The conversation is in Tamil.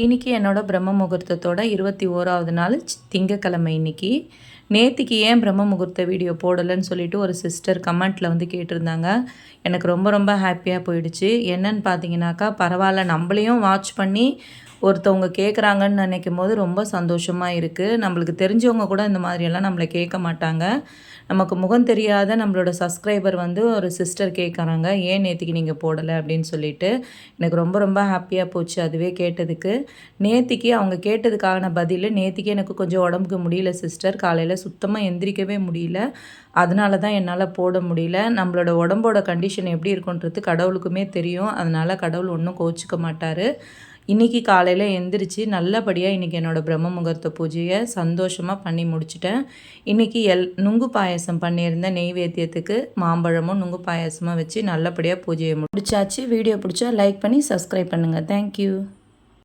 இன்றைக்கி என்னோடய பிரம்ம முகூர்த்தத்தோட 21வது நாள் திங்கக்கிழமை இன்னைக்கு. நேத்திக்கு ஏன் பிரம்ம முகூர்த்த வீடியோ போடலைன்னு சொல்லிட்டு ஒரு சிஸ்டர் கமெண்ட்டில் வந்து கேட்டிருந்தாங்க. எனக்கு ரொம்ப ரொம்ப ஹாப்பியாக போயிடுச்சு. என்னன்னு பார்த்தீங்கன்னாக்கா, பரவாயில்ல நம்மளையும் வாட்ச் பண்ணி ஒருத்தவங்க கேட்குறாங்கன்னு நினைக்கும் போது ரொம்ப சந்தோஷமாக இருக்குது. நம்மளுக்கு தெரிஞ்சவங்க கூட இந்த மாதிரியெல்லாம் நம்மளை கேட்க மாட்டாங்க. நமக்கு முகம் தெரியாத நம்மளோட சப்ஸ்கிரைபர் வந்து ஒரு சிஸ்டர் கேட்குறாங்க, ஏன் நேத்திக்கு நீங்கள் போடலை அப்படின்னு சொல்லிட்டு. எனக்கு ரொம்ப ரொம்ப ஹாப்பியாக போச்சு அதுவே கேட்டதுக்கு. நேத்திக்கு அவங்க கேட்டதுக்கான பதில், நேத்திக்கு எனக்கு கொஞ்சம் உடம்புக்கு முடியல சிஸ்டர், காலையில் சுத்தமாக எந்திரிக்கவே முடியல, அதனால தான் என்னால் போட முடியல. நம்மளோட உடம்போட கண்டிஷன் எப்படி இருக்குன்றது கடவுளுக்குமே தெரியும். அதனால் கடவுள் ஒன்றும் கோச்சிக்க மாட்டார். இன்றைக்கி காலையில் எந்திரிச்சு நல்லபடியாக இன்றைக்கி என்னோடய பிரம்ம முகூர்த்த பூஜையை சந்தோஷமாக பண்ணி முடிச்சிட்டேன். இன்றைக்கி நுங்கு பாயாசம் பண்ணியிருந்தேன். நெய்வேத்தியத்துக்கு மாம்பழமும் நுங்கு பாயாசமும் வச்சு நல்லபடியாக பூஜையை முடிச்சாச்சு. வீடியோ பிடிச்சா லைக் பண்ணி சப்ஸ்கிரைப் பண்ணுங்கள். தேங்க்யூ.